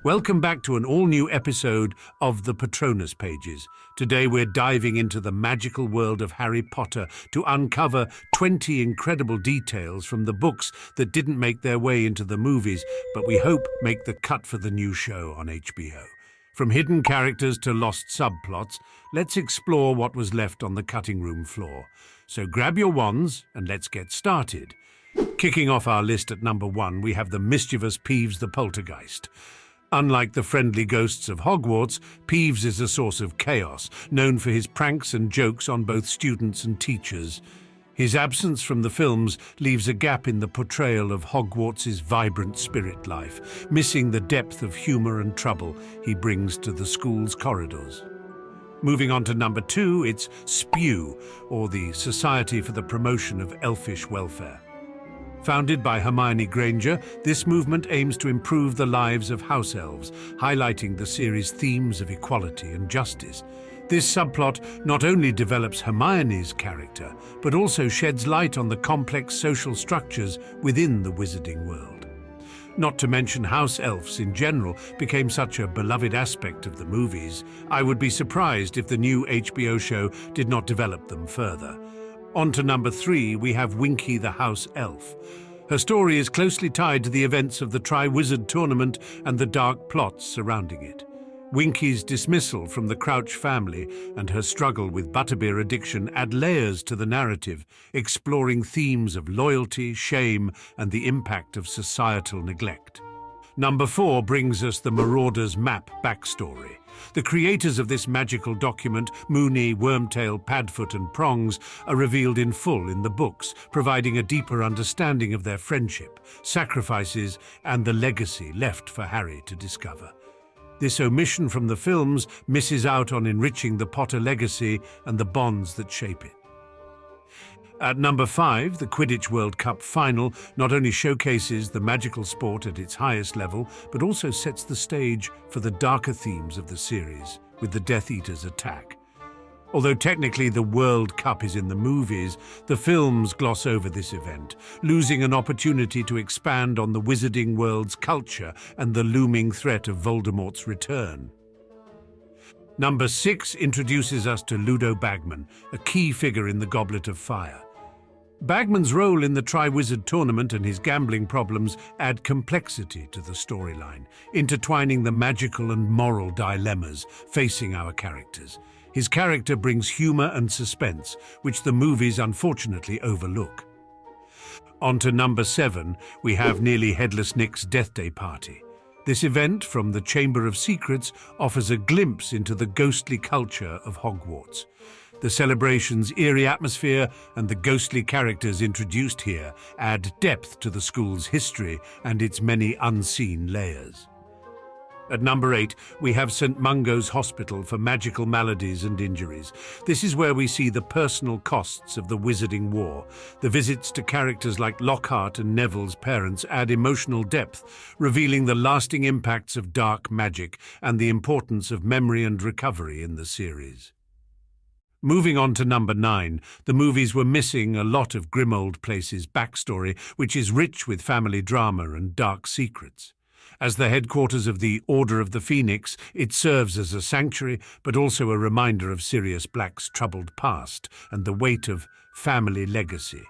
Welcome back to an all-new episode of the Patronus Pages. Today we're diving into the magical world of Harry Potter to uncover 20 incredible details from the books that didn't make their way into the movies, but we hope make the cut for the new show on HBO. From hidden characters to lost subplots, let's explore what was left on the cutting room floor. So grab your wands and let's get started. Kicking off our list at number 1, we have the mischievous Peeves the poltergeist. Unlike the friendly ghosts of Hogwarts, Peeves is a source of chaos, known for his pranks and jokes on both students and teachers. His absence from the films leaves a gap in the portrayal of Hogwarts' vibrant spirit life, missing the depth of humor and trouble he brings to the school's corridors. Moving on to number 2, it's S.P.E.W, or the Society for the Promotion of Elfish Welfare. Founded by Hermione Granger, this movement aims to improve the lives of house elves, highlighting the series' themes of equality and justice. This subplot not only develops Hermione's character, but also sheds light on the complex social structures within the wizarding world. Not to mention house elves in general became such a beloved aspect of the movies. I would be surprised if the new HBO show did not develop them further. On to number 3, we have Winky the House Elf. Her story is closely tied to the events of the Triwizard Tournament and the dark plots surrounding it. Winky's dismissal from the Crouch family and her struggle with butterbeer addiction add layers to the narrative, exploring themes of loyalty, shame, and the impact of societal neglect. Number 4 brings us the Marauders map backstory. The creators of this magical document, Moony, Wormtail, Padfoot and Prongs, are revealed in full in the books, providing a deeper understanding of their friendship, sacrifices and the legacy left for Harry to discover. This omission from the films misses out on enriching the Potter legacy and the bonds that shape it. At number 5, the Quidditch World Cup final not only showcases the magical sport at its highest level, but also sets the stage for the darker themes of the series, with the Death Eater's attack. Although technically the World Cup is in the movies, the films gloss over this event, losing an opportunity to expand on the wizarding world's culture and the looming threat of Voldemort's return. Number 6 introduces us to Ludo Bagman, a key figure in the Goblet of Fire. Bagman's role in the Triwizard Tournament and his gambling problems add complexity to the storyline, intertwining the magical and moral dilemmas facing our characters. His character brings humor and suspense, which the movies unfortunately overlook. On to number 7, we have Nearly Headless Nick's Deathday party. This event from the Chamber of Secrets offers a glimpse into the ghostly culture of Hogwarts. The celebration's eerie atmosphere and the ghostly characters introduced here add depth to the school's history and its many unseen layers. At number 8, we have St. Mungo's Hospital for Magical Maladies and Injuries. This is where we see the personal costs of the Wizarding War. The visits to characters like Lockhart and Neville's parents add emotional depth, revealing the lasting impacts of dark magic and the importance of memory and recovery in the series. Moving on to number 9, the movies were missing a lot of Grimmauld Place's backstory, which is rich with family drama and dark secrets. As the headquarters of the Order of the Phoenix, it serves as a sanctuary, but also a reminder of Sirius Black's troubled past and the weight of family legacy.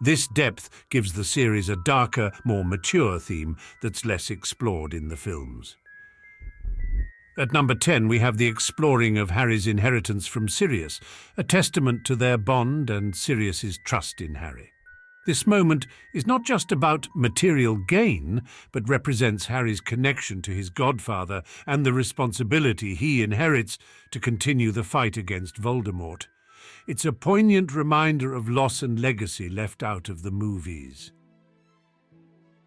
This depth gives the series a darker, more mature theme that's less explored in the films. At number 10, we have the exploring of Harry's inheritance from Sirius, a testament to their bond and Sirius's trust in Harry. This moment is not just about material gain, but represents Harry's connection to his godfather and the responsibility he inherits to continue the fight against Voldemort. It's a poignant reminder of loss and legacy left out of the movies.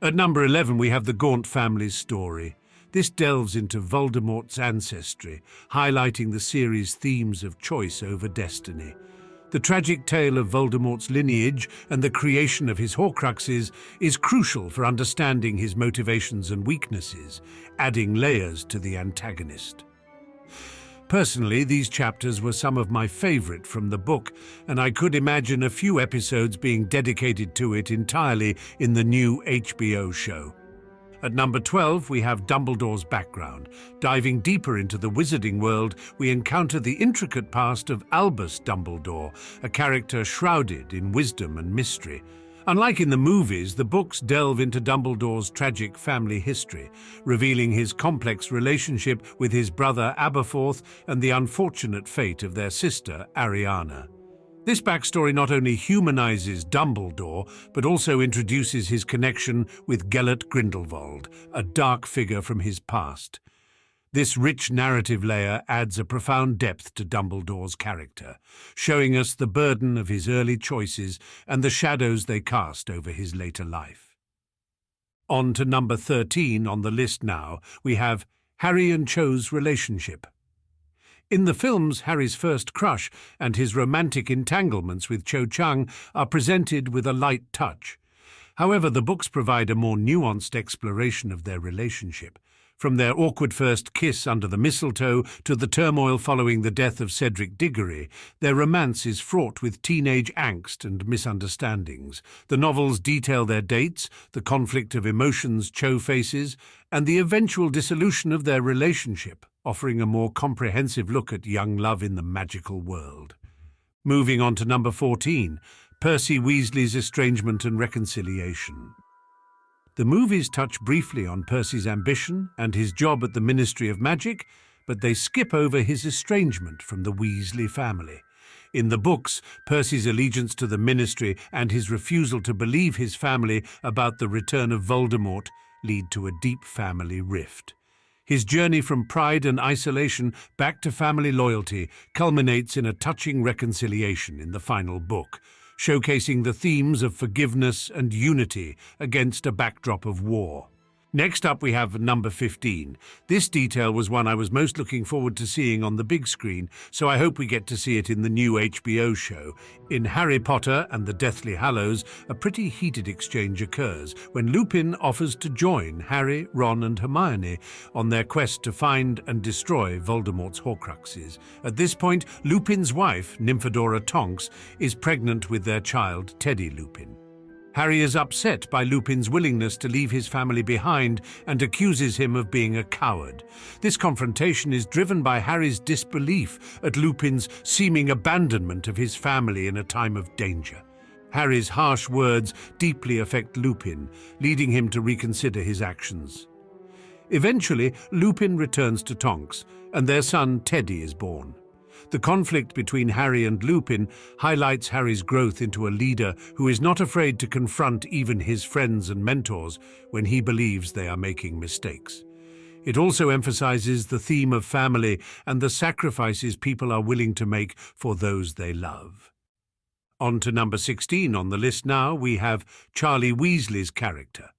At number 11, we have the Gaunt family's story. This delves into Voldemort's ancestry, highlighting the series' themes of choice over destiny. The tragic tale of Voldemort's lineage and the creation of his Horcruxes is crucial for understanding his motivations and weaknesses, adding layers to the antagonist. Personally, these chapters were some of my favorite from the book, and I could imagine a few episodes being dedicated to it entirely in the new HBO show. At number 12, we have Dumbledore's background. Diving deeper into the wizarding world, we encounter the intricate past of Albus Dumbledore, a character shrouded in wisdom and mystery. Unlike in the movies, the books delve into Dumbledore's tragic family history, revealing his complex relationship with his brother Aberforth and the unfortunate fate of their sister Ariana. This backstory not only humanizes Dumbledore, but also introduces his connection with Gellert Grindelwald, a dark figure from his past. This rich narrative layer adds a profound depth to Dumbledore's character, showing us the burden of his early choices and the shadows they cast over his later life. On to number 13 on the list now, we have Harry and Cho's relationship. In the films, Harry's first crush and his romantic entanglements with Cho Chang are presented with a light touch. However, the books provide a more nuanced exploration of their relationship. From their awkward first kiss under the mistletoe to the turmoil following the death of Cedric Diggory, their romance is fraught with teenage angst and misunderstandings. The novels detail their dates, the conflict of emotions Cho faces, and the eventual dissolution of their relationship, offering a more comprehensive look at young love in the magical world. Moving on to number 14, Percy Weasley's estrangement and reconciliation. The movies touch briefly on Percy's ambition and his job at the Ministry of Magic, but they skip over his estrangement from the Weasley family. In the books, Percy's allegiance to the Ministry and his refusal to believe his family about the return of Voldemort lead to a deep family rift. His journey from pride and isolation back to family loyalty culminates in a touching reconciliation in the final book, showcasing the themes of forgiveness and unity against a backdrop of war. Next up, we have number 15. This detail was one I was most looking forward to seeing on the big screen, so I hope we get to see it in the new HBO show. In Harry Potter and the Deathly Hallows, a pretty heated exchange occurs when Lupin offers to join Harry, Ron and Hermione on their quest to find and destroy Voldemort's Horcruxes. At this point, Lupin's wife, Nymphadora Tonks, is pregnant with their child, Teddy Lupin. Harry is upset by Lupin's willingness to leave his family behind and accuses him of being a coward. This confrontation is driven by Harry's disbelief at Lupin's seeming abandonment of his family in a time of danger. Harry's harsh words deeply affect Lupin, leading him to reconsider his actions. Eventually, Lupin returns to Tonks, and their son Teddy is born. The conflict between Harry and Lupin highlights Harry's growth into a leader who is not afraid to confront even his friends and mentors when he believes they are making mistakes. It also emphasizes the theme of family and the sacrifices people are willing to make for those they love. On to number 16 on the list now, we have Charlie Weasley's character.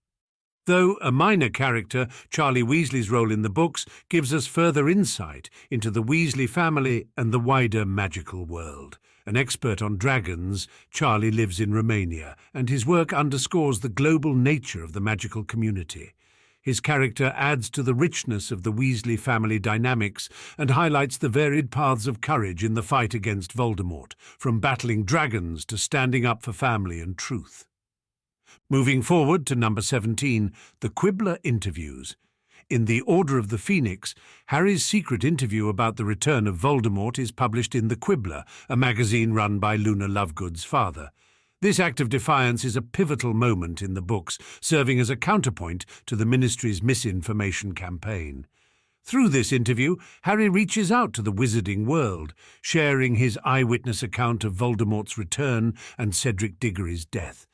Though a minor character, Charlie Weasley's role in the books gives us further insight into the Weasley family and the wider magical world. An expert on dragons, Charlie lives in Romania, and his work underscores the global nature of the magical community. His character adds to the richness of the Weasley family dynamics and highlights the varied paths of courage in the fight against Voldemort, from battling dragons to standing up for family and truth. Moving forward to number 17, the Quibbler interviews. In The Order of the Phoenix, Harry's secret interview about the return of Voldemort is published in The Quibbler, a magazine run by Luna Lovegood's father. This act of defiance is a pivotal moment in the books, serving as a counterpoint to the Ministry's misinformation campaign. Through this interview, Harry reaches out to the wizarding world, sharing his eyewitness account of Voldemort's return and Cedric Diggory's death.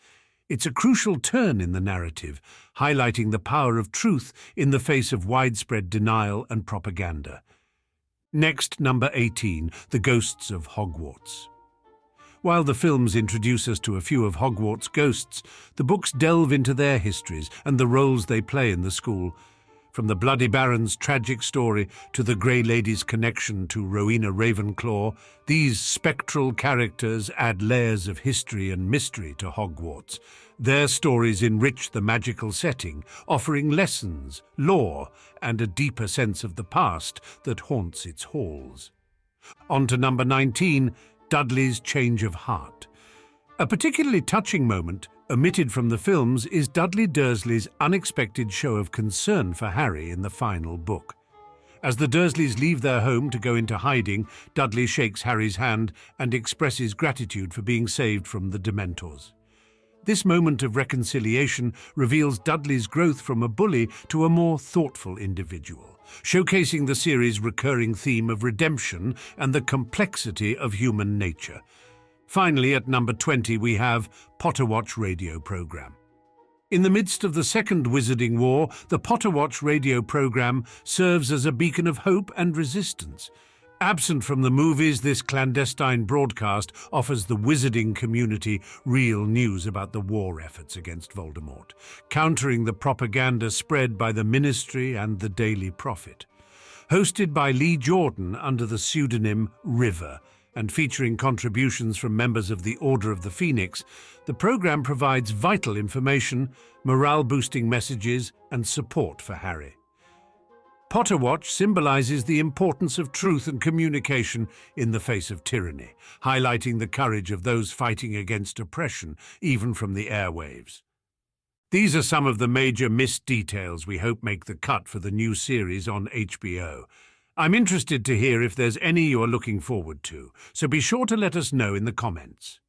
It's a crucial turn in the narrative, highlighting the power of truth in the face of widespread denial and propaganda. Next, number 18, The Ghosts of Hogwarts. While the films introduce us to a few of Hogwarts' ghosts, the books delve into their histories and the roles they play in the school. From the Bloody Baron's tragic story to the Grey Lady's connection to Rowena Ravenclaw, these spectral characters add layers of history and mystery to Hogwarts. Their stories enrich the magical setting, offering lessons, lore, and a deeper sense of the past that haunts its halls. On to number 19, Dudley's change of heart. A particularly touching moment, omitted from the films, is Dudley Dursley's unexpected show of concern for Harry in the final book. As the Dursleys leave their home to go into hiding, Dudley shakes Harry's hand and expresses gratitude for being saved from the Dementors. This moment of reconciliation reveals Dudley's growth from a bully to a more thoughtful individual, showcasing the series' recurring theme of redemption and the complexity of human nature. Finally, at number 20, we have Potterwatch radio program. In the midst of the Second Wizarding War, the Potterwatch radio program serves as a beacon of hope and resistance. Absent from the movies, this clandestine broadcast offers the wizarding community real news about the war efforts against Voldemort, countering the propaganda spread by the Ministry and the Daily Prophet. Hosted by Lee Jordan under the pseudonym River, and featuring contributions from members of the Order of the Phoenix, the program provides vital information, morale-boosting messages, and support for Harry. Potterwatch symbolizes the importance of truth and communication in the face of tyranny, highlighting the courage of those fighting against oppression, even from the airwaves. These are some of the major missed details we hope make the cut for the new series on HBO. I'm interested to hear if there's any you're looking forward to, so be sure to let us know in the comments.